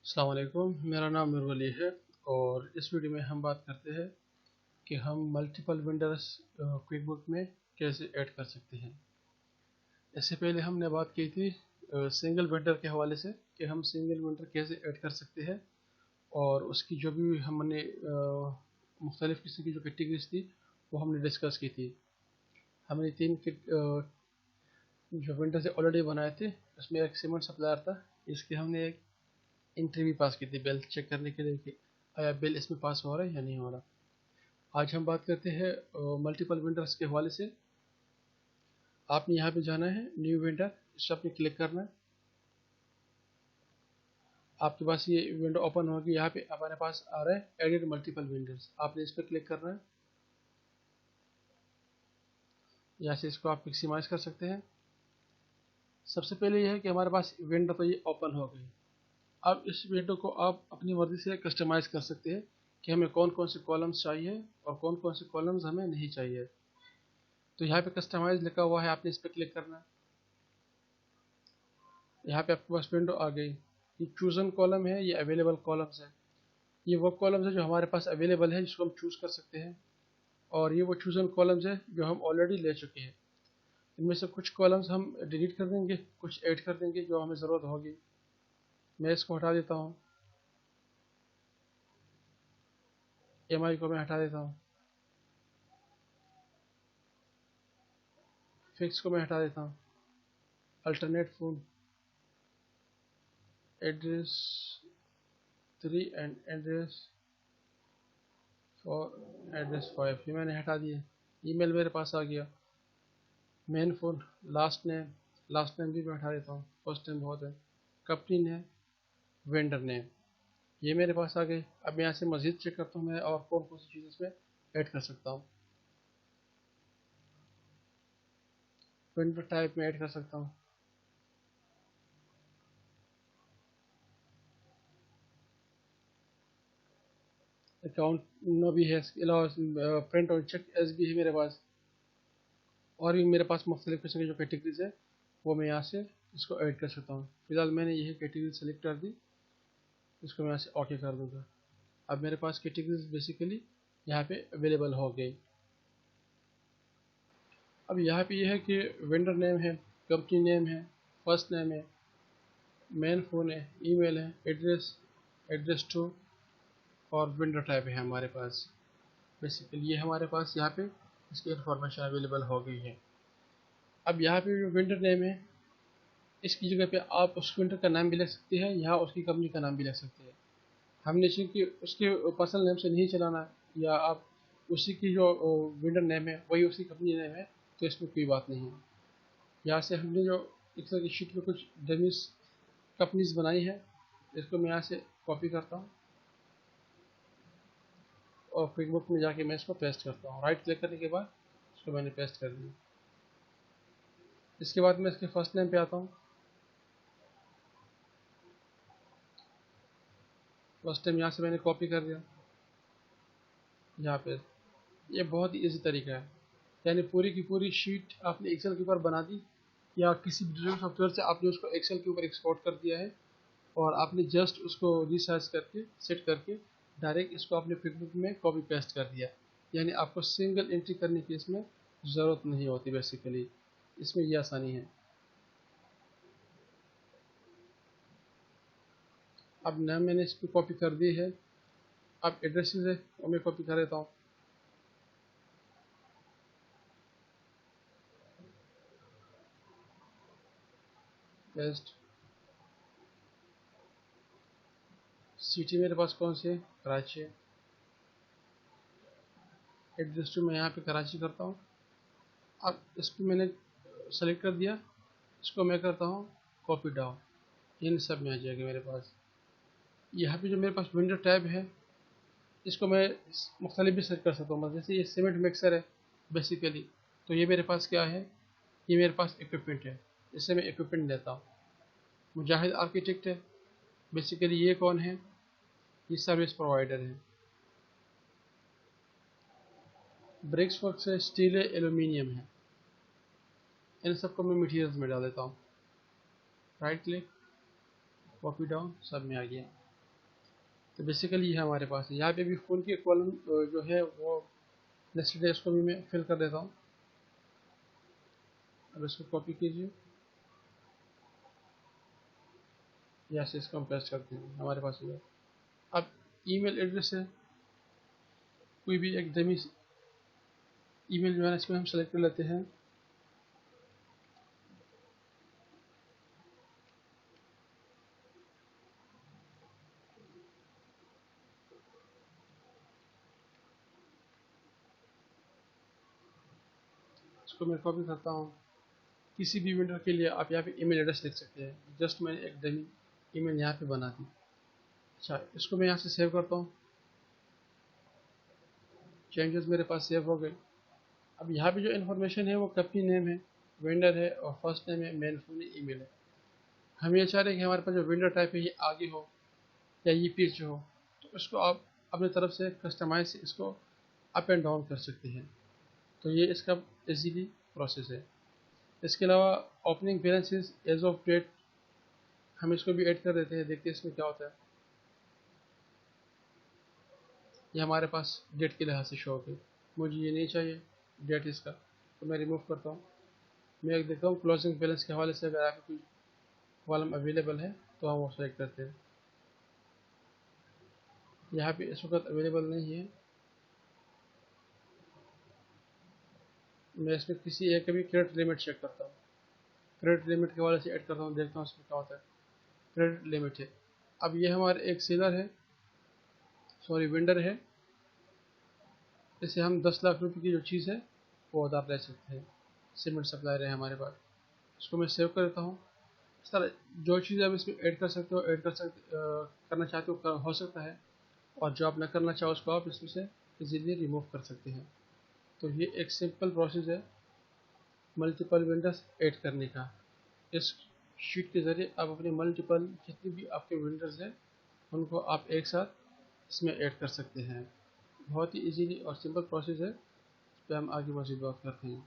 अस्सलाम वालेकुम, मेरा नाम नूरवली है। और इस वीडियो में हम बात करते हैं कि हम मल्टीपल वेंडर्स क्विकबुक में कैसे ऐड कर सकते हैं। इससे पहले हमने बात की थी सिंगल वेंडर के हवाले से कि हम सिंगल वेंडर कैसे ऐड कर सकते हैं, और उसकी जो भी हमने मुख्तलिफ़ किस्म की जो कैटेगरीज थी वो हमने डिस्कस की थी। हमने जो वेंडर से ऑलरेडी बनाए थे, उसमें एक सीमेंट सप्लायर था। इसकी हमने एक एंट्री भी पास की थी बिल चेक करने के लिए कि आया बिल इसमें पास हो रहा है या नहीं हो रहा। आज हम बात करते हैं मल्टीपल वेंडर्स के हवाले से। आपने यहाँ पे जाना है न्यू वेंडर, इस पर आपने क्लिक करना है। आपके पास ये विंडो ओपन होगी। यहाँ पे हमारे पास आ रहा है एडिट मल्टीपल वेंडर्स, आपने इस पर क्लिक करना है। यहाँ से इसको आप मैक्सिमाइज कर सकते हैं। सबसे पहले यह है कि हमारे पास विंडो तो ये ओपन हो गई। अब इस विंडो को आप अपनी मर्जी से कस्टमाइज़ कर सकते हैं कि हमें कौन कौन से कॉलम्स चाहिए और कौन कौन से कॉलम्स हमें नहीं चाहिए। तो यहाँ पे कस्टमाइज लिखा हुआ है, आपने इस पर क्लिक करना है। यहाँ पे आपके पास विंडो आ गई। ये चूजन कॉलम है, ये अवेलेबल कॉलम्स है। ये वो कॉलम्स है जो हमारे पास अवेलेबल है, जिसको हम चूज़ कर सकते हैं। और ये वो चूजन कॉलम्स है जो हम ऑलरेडी ले चुके हैं। इनमें से कुछ कॉलम्स हम डिलीट कर देंगे, कुछ ऐड कर देंगे जो हमें ज़रूरत होगी। मैं इसको हटा देता हूँ, EMI को मैं हटा देता हूँ, फिक्स को मैं हटा देता हूँ, alternate phone, address 3 and address 4, address 5 ये मैंने हटा दिए। ईमेल मेरे पास आ गया। मेन फ़ोन, लास्ट नेम भी मैं हटा देता हूँ, फर्स्ट नेम बहुत है। कंपनी नेम, वेंडर नेम, ये मेरे पास आ गए। अब मैं यहाँ से मज़ीद चेक करता हूँ मैं और कौन कौन सी चीज़ इसमें ऐड कर सकता हूँ। वेंडर टाइप में ऐड कर सकता हूँ। अकाउंट नो भी है, इसके अलावा प्रिंट और चेक एस भी है मेरे पास। और भी मेरे पास मुख्तलिफ़ किस्म की जो कैटेगरीज है वो मैं यहाँ से इसको ऐड कर सकता हूँ। फिलहाल मैंने यही कैटेगरी सेलेक्ट कर दी, इसको मैं यहाँ से ओके कर दूँगा। अब मेरे पास कैटेगरीज बेसिकली यहाँ पे अवेलेबल हो गई। अब यहाँ पे यह है कि वेंडर नेम है, कंपनी नेम है, फर्स्ट नेम है, मेन फ़ोन है, ईमेल है, एड्रेस टू, और वेंडर टाइप है हमारे पास। बेसिकली ये हमारे पास यहाँ पे इसकी इंफॉर्मेशन अवेलेबल हो गई है। अब यहाँ पे जो वेंडर नेम है, इसकी जगह पे आप उस वेंडर का नाम भी लिख सकते हैं, यहाँ उसकी कंपनी का नाम भी लिख सकते हैं। हमने चूँकि उसके पर्सनल नेम से नहीं चलाना है, या आप उसी की जो वेंडर नेम है वही उसकी कंपनी नेम है, तो इसमें कोई बात नहीं है। यहाँ से हमने जो एक तरह की शीट में कुछ डमीज कंपनीज बनाई है, इसको मैं यहाँ से कॉपी करता हूँ और क्विकबुक में जाके मैं इसको पेस्ट करता हूँ। राइट क्लिक करने के बाद इसको मैंने पेस्ट कर दिया। इसके बाद मैं इसके फर्स्ट नेम पे आता हूँ। फर्स्ट नेम यहाँ से मैंने कॉपी कर दिया यहाँ पे। ये बहुत ही ईजी तरीका है, यानी पूरी की पूरी शीट आपने एक्सेल के ऊपर बना दी, या किसी दूसरे सॉफ्टवेयर से आपने उसको एक्सेल के ऊपर एक्सपोर्ट कर दिया है, और आपने जस्ट उसको रिसाइज करके सेट करके डायरेक्ट इसको अपने क्विकबुक में कॉपी पेस्ट कर दिया। यानी आपको सिंगल एंट्री करने की इसमें ज़रूरत नहीं होती। बेसिकली इसमें ये आसानी है। अब नाम मैंने इसकी कॉपी कर दी है। अब एड्रेसेस है वो मैं कॉपी कर देता हूँ। पेस्ट। सिटी मेरे पास कौन सी है, कराची है। एड्रेस टू मैं यहाँ पे कराची करता हूँ। अब इसको मैंने सेलेक्ट कर दिया, इसको मैं करता हूँ कॉपी डाउन, इन सब में आ जाएगा मेरे पास। यहाँ पे जो मेरे पास विंडो टैब है, इसको मैं मुख्तलिफ भी सेट कर सकता हूँ। जैसे ये सीमेंट मिक्सर है बेसिकली, तो ये मेरे पास क्या है, ये मेरे पास इक्विपमेंट है, इससे मैं इक्विपमेंट लेता हूँ। मुजाहिद आर्किटेक्ट है, बेसिकली ये कौन है, ये सर्विस प्रोवाइडर है। ब्रिक्स वर्क है, स्टील है, एलुमिनियम है। इन सबको मैं मटीरियल्स में डाल देता हूँ। राइट क्लिक, कॉपी डाउन, सब में आ गया। तो बेसिकली ये हमारे पास है। यहाँ पे भी फ़ोन की कॉलम जो है वो नेक्स्ट डे, इसको भी मैं फिल कर देता हूँ। अब इसको कॉपी कीजिए, यहाँ से इसको हम पेस्ट करते हैं, हमारे पास ये। अब ईमेल एड्रेस है, कोई भी एक डमी ईमेल जो है इसमें हम सेलेक्ट कर लेते हैं। इसको मैं कॉपी करता हूँ। किसी भी वेंडर के लिए आप यहाँ पे ईमेल एड्रेस लिख सकते हैं। जस्ट मैंने एक डमी ईमेल यहाँ पे बना दी। अच्छा, इसको मैं यहाँ से सेव करता हूँ। चेंजेस मेरे पास सेव हो गए। अब यहाँ पे जो इन्फॉर्मेशन है वो कंपनी नेम है, वेंडर है और फर्स्ट नेम है, मेन फोन है, ईमेल है। हम ये चाह रहे हैं कि हमारे पास जो वेंडर टाइप है ये आगे हो या ये पीछे हो, तो इसको आप अपनी तरफ से कस्टमाइज इसको अप एंड डाउन कर सकते हैं। तो ये इसका इजीली प्रोसेस है। इसके अलावा opening balances as of date, हम इसको भी ऐड कर देते हैं, देखते हैं इसमें क्या होता है। ये हमारे पास डेट के लिहाज से शो हो गई। मुझे ये नहीं चाहिए डेट इसका, तो मैं रिमूव करता हूँ। मैं एक देखता हूँ क्लोजिंग बैलेंस के हवाले से अगर आपको कोई कॉलम अवेलेबल है तो हम वो सेलेक्ट करते हैं। यहाँ पे इस वक्त अवेलेबल नहीं है। मैं इसमें किसी एक भी क्रेडिट लिमिट चेक करता हूँ, क्रेडिट लिमिट के हवाले से ऐड करता हूँ, देखता हूँ इसमें क्या होता है। क्रेडिट लिमिट है। अब ये हमारे एक सेलर है, सॉरी वेंडर है, इसे हम 10 लाख रुपए की जो चीज़ है वो उधार ले सकते हैं। सीमेंट सप्लायर है हमारे पास। इसको मैं सेव कर देता हूँ। सर, जो चीज़ आप इसमें ऐड कर सकते हो, ऐड कर सकते करना चाहते हो हो सकता है, और जो आप न करना चाहो उसको आप इसमें से इजीली रिमूव कर सकते हैं। तो ये एक सिंपल प्रोसेस है मल्टीपल वेंडर्स ऐड करने का। इस शीट के ज़रिए आप अपने मल्टीपल जितने भी आपके वेंडर्स हैं उनको आप एक साथ इसमें ऐड कर सकते हैं। बहुत ही इजीली और सिंपल प्रोसेस है। इस पर हम आगे मज़ीद बात करते हैं।